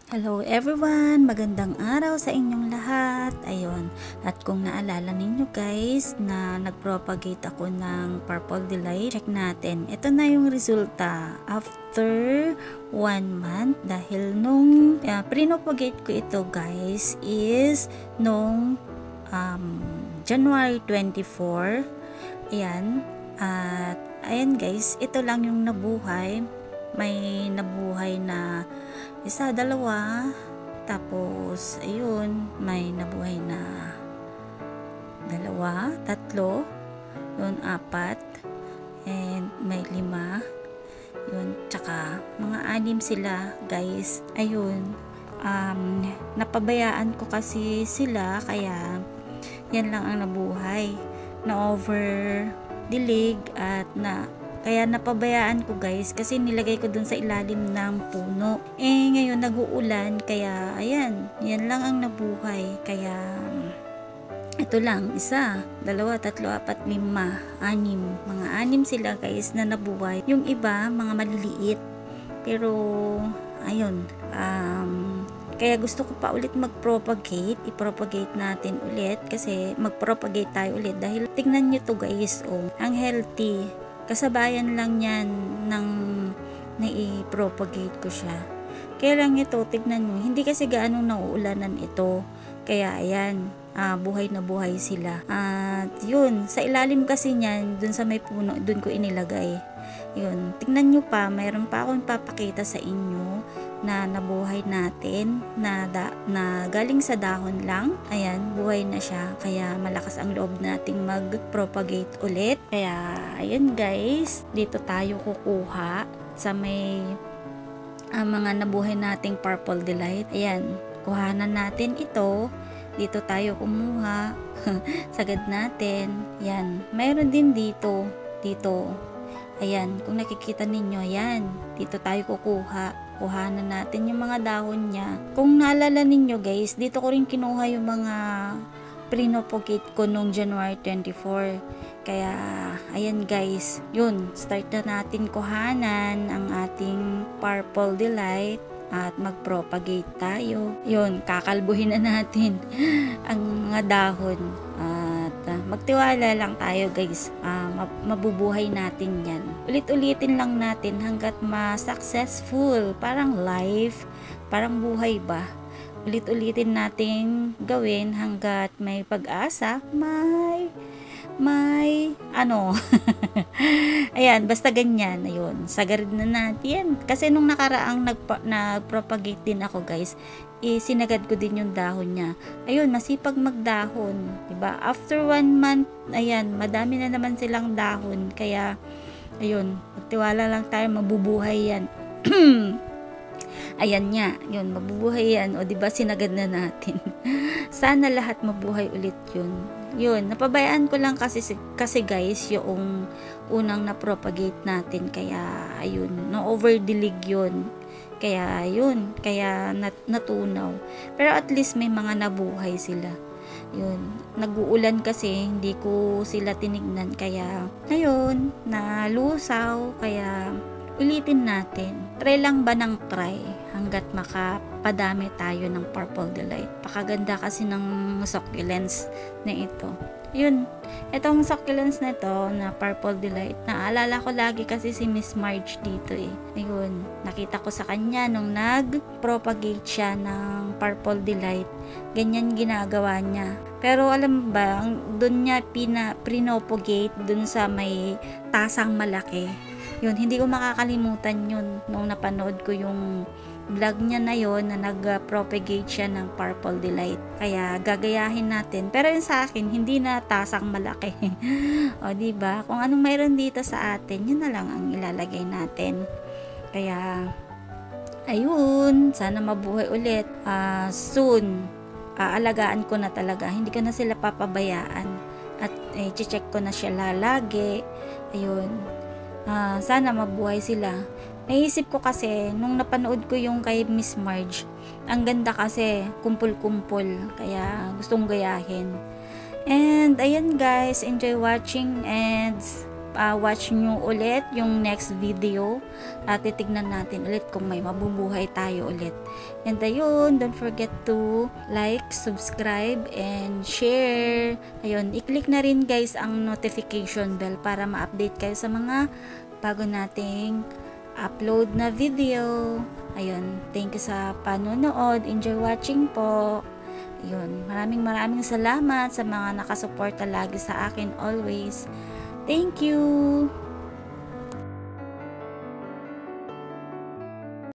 Hello everyone! Magandang araw sa inyong lahat. Ayun, at kung naalala ninyo guys na nagpropagate ako ng Purple Delight, check natin. Ito na yung resulta after 1 month dahil nung pinopagate ko ito guys is nung January 24. Ayan, at ayan guys, ito lang yung nabuhay. May nabuhay na isa, dalawa, tapos ayun, may nabuhay na dalawa, tatlo, yun, apat, and may 5, yun, tsaka mga 6 sila guys. Ayun, napabayaan ko kasi sila, kaya yan lang ang nabuhay, na over dilig at kaya napabayaan ko guys kasi nilagay ko dun sa ilalim ng puno. Ngayon nag-uulan, kaya ayan, yan lang ang nabuhay. Kaya ito lang, 1, 2, 3, 4, 5, 6, mga 6 sila guys na nabuhay. Yung iba mga maliliit, pero ayun, kaya gusto ko pa ulit mag-propagate, i-propagate natin ulit kasi mag-propagate tayo ulit dahil tingnan nyo to guys, ang healthy. Kasabayan lang yan ng nai-propagate ko siya. Kaya lang ito, tignan nyo, hindi kasi gaano nauulanan ito. Kaya ayan, buhay na buhay sila. At yun, sa ilalim kasi niyan, dun sa may puno, dun ko inilagay. Yun, tignan nyo pa, mayroon pa akong papakita sa inyo na nabuhay natin, na galing sa dahon lang. Ayan, buhay na siya, kaya malakas ang loob nating mag-propagate ulit. Kaya ayan guys, dito tayo kukuha sa may mga nabuhay nating Purple Delight. Ayan, kuhanan natin ito, dito tayo kumuha. Sagad natin. Yan, mayroon din dito. Ayan, kung nakikita ninyo, yan, dito tayo kukuha. Kuhanan natin yung mga dahon niya. Kung naalala ninyo guys, dito ko rin kinuha yung mga pinopagate ko nung January 24. Kaya ayan guys, yun, start na natin kuhanan ang ating Purple Delight at mag-propagate tayo. Yun, kakalbuhin na natin ang mga dahon. Magtiwala lang tayo guys, mabubuhay natin yan. Ulit-ulitin lang natin hanggat ma-successful, parang life, parang buhay ba. Ulit-ulitin natin gawin hanggat may pag-asa, may ayan, basta ganyan. Ayun, sagarin na natin. Kasi nung nakaraang nag-propagate din ako guys, sinagad ko din yung dahon niya. Ayun, masipag magdahon, diba? After 1 month, ayan, madami na naman silang dahon. Kaya ayun, magtiwala lang tayo, mabubuhay yan. Ayan nga, yun, mabubuhay yan. O diba, sinagad na natin. Sana lahat mabuhay ulit yun. Yun, napabayaan ko lang kasi guys, yung unang na-propagate natin. Kaya, ayun, na-overdilig yun. Kaya, yun, kaya natunaw. Pero at least may mga nabuhay sila. Yun, nag-uulan kasi, hindi ko sila tinignan. Kaya, ayun, nalusaw. Kaya, ulitin natin. Try lang ba ng try hanggat makapadami tayo ng Purple Delight. Pakaganda kasi ng succulents na ito. Yun, itong succulents na ito na Purple Delight, naalala ko lagi kasi si Miss Marge dito Ayun, nakita ko sa kanya nung nag-propagate siya ng Purple Delight. Ganyan ginagawa niya. Pero alam ba, doon niya pinopagate doon sa may tasang malaki. Yun, hindi ko makakalimutan yun nung napanood ko yung vlog niya na yun na nag-propagate siya ng Purple Delight. Kaya gagayahin natin. Pero yun sa akin, hindi na tasang malaki. O diba? Kung anong mayroon dito sa atin, yun na lang ang ilalagay natin. Kaya ayun, sana mabuhay ulit. Soon, aalagaan ko na talaga. Hindi ko na sila papabayaan. At check ko na siya lalagi. Ayun. Sana mabuhay sila. Naisip ko kasi, nung napanood ko yung kay Miss Marge, ang ganda kasi, kumpul-kumpul. Kaya gustong gayahin. And ayan guys, enjoy watching and watch nyo ulit yung next video at titignan natin ulit kung may mabubuhay tayo ulit. And ayun, don't forget to like, subscribe, and share. Ayun, i-click na rin guys ang notification bell para ma-update kayo sa mga bago nating upload na video. Ayun, thank you sa panonood. Enjoy watching po. Ayun, maraming salamat sa mga nakasuporta lagi sa akin always. Thank you!